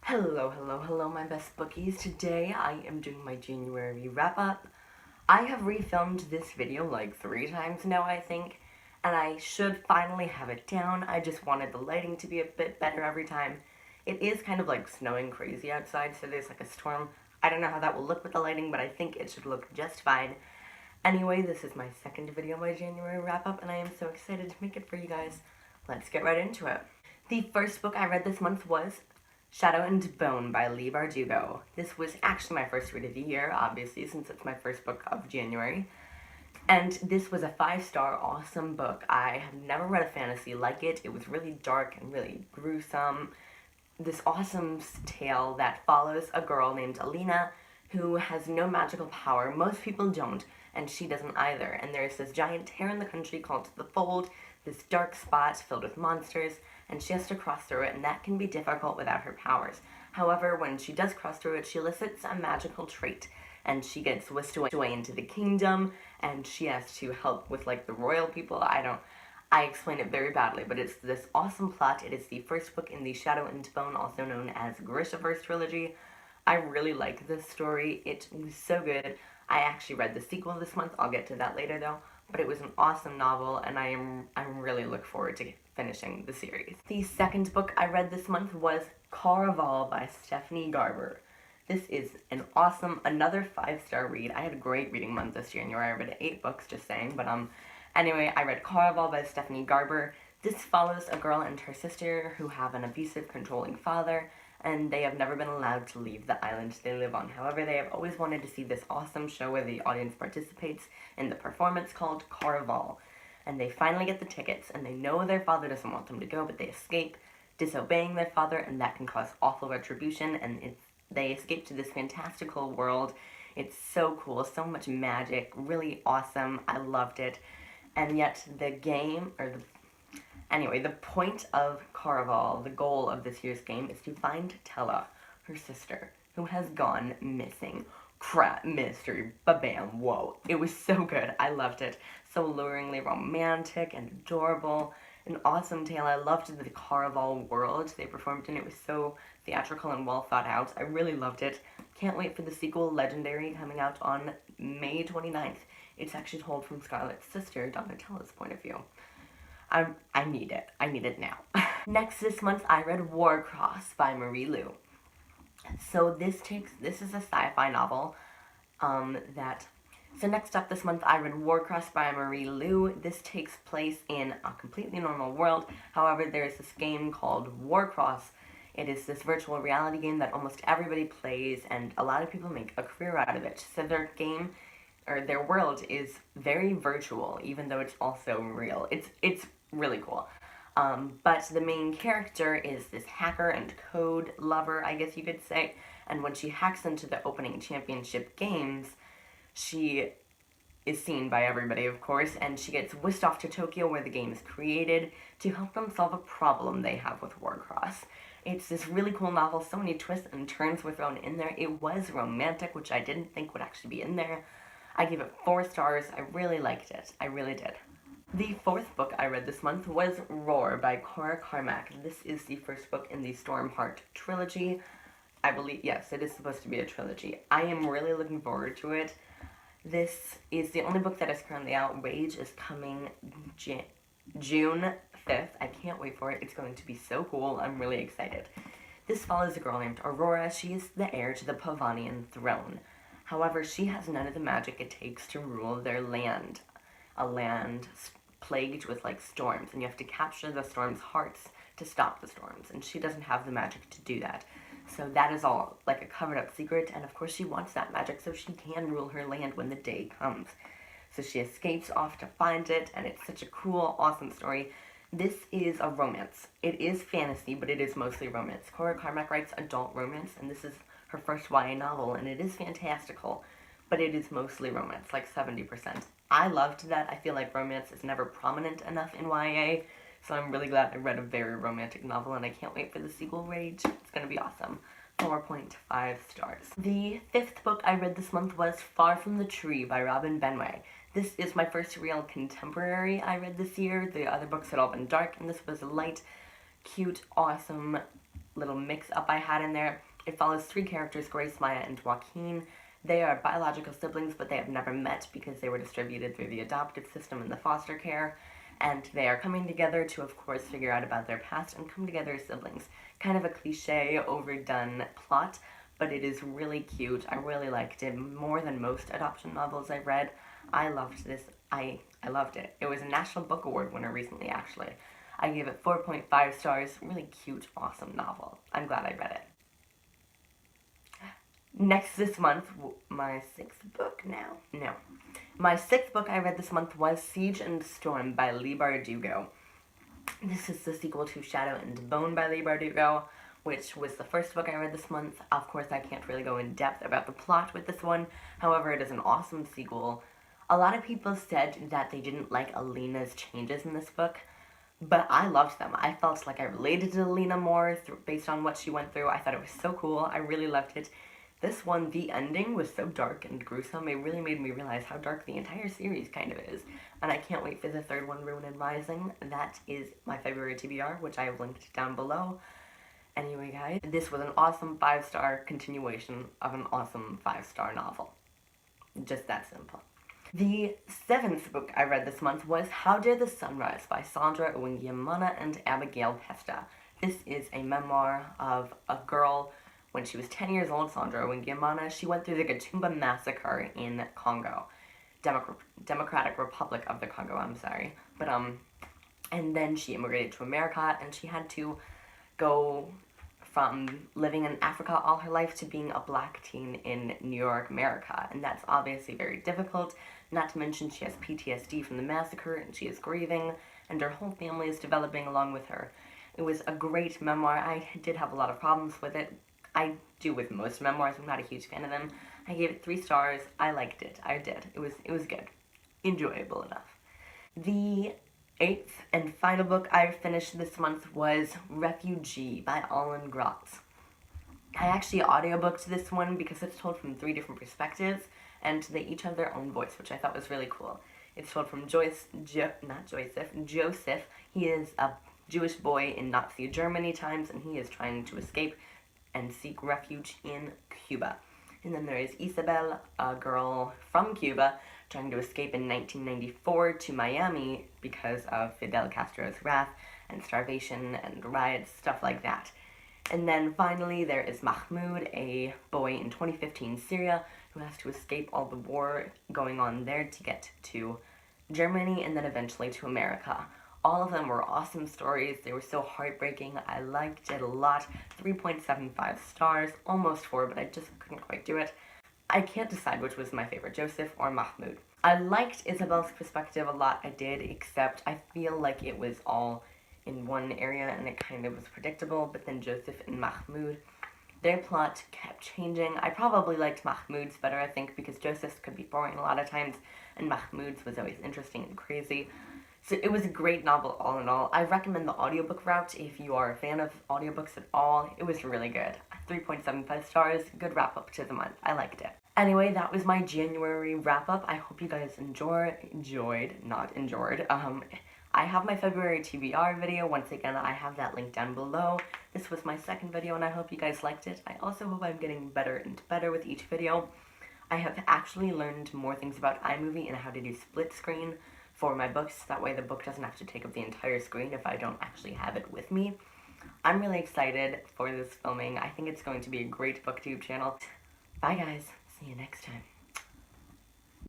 Hello, my best bookies. Today I am doing my January wrap-up. I have refilmed this video like 3 times now, I think, and I should finally have it down. I just wanted the lighting to be a bit better every time. It is kind of like snowing crazy outside, so there's like a storm. I don't know how that will look with the lighting, but I think it should look just fine. Anyway, this is my second video of my January wrap-up, and I am so excited to make it for you guys. Let's get right into it. The first book I read this month was Shadow and Bone by Leigh Bardugo. This was actually my first read of the year, obviously, since it's my first book of January. And this was a 5-star awesome book. I have never read a fantasy like it. It was really dark and really gruesome. This awesome tale that follows a girl named Alina who has no magical power. Most people don't, and she doesn't either. And there's this giant tear in the country called the Fold, this dark spot filled with monsters, and she has to cross through it, and that can be difficult without her powers. However, when she does cross through it, she elicits a magical trait, and she gets whisked away into the kingdom, and she has to help with, like, the royal people. I explain it very badly, but it's this awesome plot. It is the first book in the Shadow and Bone, also known as Grishaverse trilogy. I really like this story. It was so good. I actually read the sequel this month. I'll get to that later, though. But it was an awesome novel, and I really look forward to finishing the series. The second book I read this month was Caraval by Stephanie Garber. This is an awesome, another 5-star read. I had a great reading month this January. I read 8 books, just saying, but anyway, I read Caraval by Stephanie Garber. This follows a girl and her sister who have an abusive, controlling father, and they have never been allowed to leave the island they live on. However, they have always wanted to see this awesome show where the audience participates in the performance called Caraval. And they finally get the tickets, and they know their father doesn't want them to go, but they escape, disobeying their father, and that can cause awful retribution, and they escape to this fantastical world. It's so cool, so much magic, really awesome. I loved it. And yet Anyway, the point of Caraval, the goal of this year's game, is to find Tella, her sister, who has gone missing. Crap, mystery, ba-bam, whoa. It was so good. I loved it. So alluringly romantic and adorable. An awesome tale. I loved the Caraval world they performed in. It was so theatrical and well thought out. I really loved it. Can't wait for the sequel, Legendary, coming out on May 29th. It's actually told from Scarlett's sister, Donatella's point of view. I need it. I need it now. Next this month, I read Warcross by Marie Lu. So this is a sci-fi novel, So next up this month, I read Warcross by Marie Lu. This takes place in a completely normal world. However, there is this game called Warcross. It is this virtual reality game that almost everybody plays, and a lot of people make a career out of it. So their world is very virtual, even though it's also real. It's really cool. But the main character is this hacker and code lover, I guess you could say, and when she hacks into the opening championship games, she is seen by everybody, of course, and she gets whisked off to Tokyo where the game is created to help them solve a problem they have with Warcross. It's this really cool novel, so many twists and turns were thrown in there. It was romantic, which I didn't think would actually be in there. I gave it 4 stars. I really liked it. I really did. The fourth book I read this month was Roar by Cora Carmack. This is the first book in the Stormheart trilogy. I believe, yes, it is supposed to be a trilogy. I am really looking forward to it. This is the only book that is currently out. Rage is coming June 5th. I can't wait for it. It's going to be so cool. I'm really excited. This follows a girl named Aurora. She is the heir to the Pavanian throne. However, she has none of the magic it takes to rule their land. A land plagued with, like, storms, and you have to capture the storms' hearts to stop the storms, and she doesn't have the magic to do that. So that is all, like, a covered-up secret, and of course she wants that magic so she can rule her land when the day comes. So she escapes off to find it, and it's such a cool, awesome story. This is a romance. It is fantasy, but it is mostly romance. Cora Carmack writes adult romance, and this is her first YA novel, and it is fantastical, but it is mostly romance, like 70%. I loved that. I feel like romance is never prominent enough in YA, so I'm really glad I read a very romantic novel, and I can't wait for the sequel, Rage. It's gonna be awesome. 4.5 stars. The fifth book I read this month was Far From the Tree by Robin Benway. This is my first real contemporary I read this year. The other books had all been dark, and this was a light, cute, awesome little mix-up I had in there. It follows 3 characters, Grace, Maya, and Joaquin. They are biological siblings, but they have never met because they were distributed through the adoptive system and the foster care. And they are coming together to, of course, figure out about their past and come together as siblings. Kind of a cliche, overdone plot, but it is really cute. I really liked it more than most adoption novels I've read. I loved this. I loved it. It was a National Book Award winner recently, actually. I gave it 4.5 stars. Really cute, awesome novel. I'm glad I read it. Next this month, my 6th book now? No. My 6th book I read this month was Siege and Storm by Leigh Bardugo. This is the sequel to Shadow and Bone by Leigh Bardugo, which was the first book I read this month. Of course, I can't really go in depth about the plot with this one. However, it is an awesome sequel. A lot of people said that they didn't like Alina's changes in this book, but I loved them. I felt like I related to Alina more based on what she went through. I thought it was so cool. I really loved it. This one, the ending was so dark and gruesome. It really made me realize how dark the entire series kind of is. And I can't wait for the 3rd one, Ruin and Rising. That is my February TBR, which I have linked down below. Anyway, guys, this was an awesome 5-star continuation of an awesome 5-star novel. Just that simple. The 7th book I read this month was How Dare the Sun Rise by Sandra Uwingiyimana and Abigail Pesta. This is a memoir of a girl. When she was 10 years old, Sandra Uwingiyimana, she went through the Gatumba massacre in Congo. Democratic Republic of the Congo, I'm sorry. But, and then she immigrated to America, and she had to go from living in Africa all her life to being a black teen in New York, America. And that's obviously very difficult, not to mention she has PTSD from the massacre, and she is grieving, and her whole family is developing along with her. It was a great memoir. I did have a lot of problems with it. I do with most memoirs. I'm not a huge fan of them. I gave it 3 stars. I liked it. I did. It was good. Enjoyable enough. The 8th and final book I finished this month was Refugee by Alan Gratz. I actually audiobooked this one because it's told from 3 different perspectives, and they each have their own voice, which I thought was really cool. It's told from Joseph. He is a Jewish boy in Nazi Germany times, and he is trying to escape and seek refuge in Cuba. And then there is Isabel, a girl from Cuba, trying to escape in 1994 to Miami because of Fidel Castro's wrath and starvation and riots, stuff like that. And then finally there is Mahmoud, a boy in 2015 Syria who has to escape all the war going on there to get to Germany and then eventually to America. All of them were awesome stories. They were so heartbreaking. I liked it a lot. 3.75 stars, almost 4, but I just couldn't quite do it. I can't decide which was my favorite, Joseph or Mahmoud. I liked Isabel's perspective a lot, I did, except I feel like it was all in one area and it kind of was predictable, but then Joseph and Mahmoud, their plot kept changing. I probably liked Mahmoud's better, I think, because Joseph's could be boring a lot of times, and Mahmoud's was always interesting and crazy. So it was a great novel all in all. I recommend the audiobook route if you are a fan of audiobooks at all. It was really good. 3.75 stars, good wrap up to the month. I liked it. Anyway, that was my January wrap up. I hope you guys enjoyed. I have my February TBR video. Once again, I have that link down below. This was my 2nd video and I hope you guys liked it. I also hope I'm getting better and better with each video. I have actually learned more things about iMovie and how to do split screen for my books. That way the book doesn't have to take up the entire screen if I don't actually have it with me. I'm really excited for this filming. I think it's going to be a great booktube channel. Bye guys. See you next time.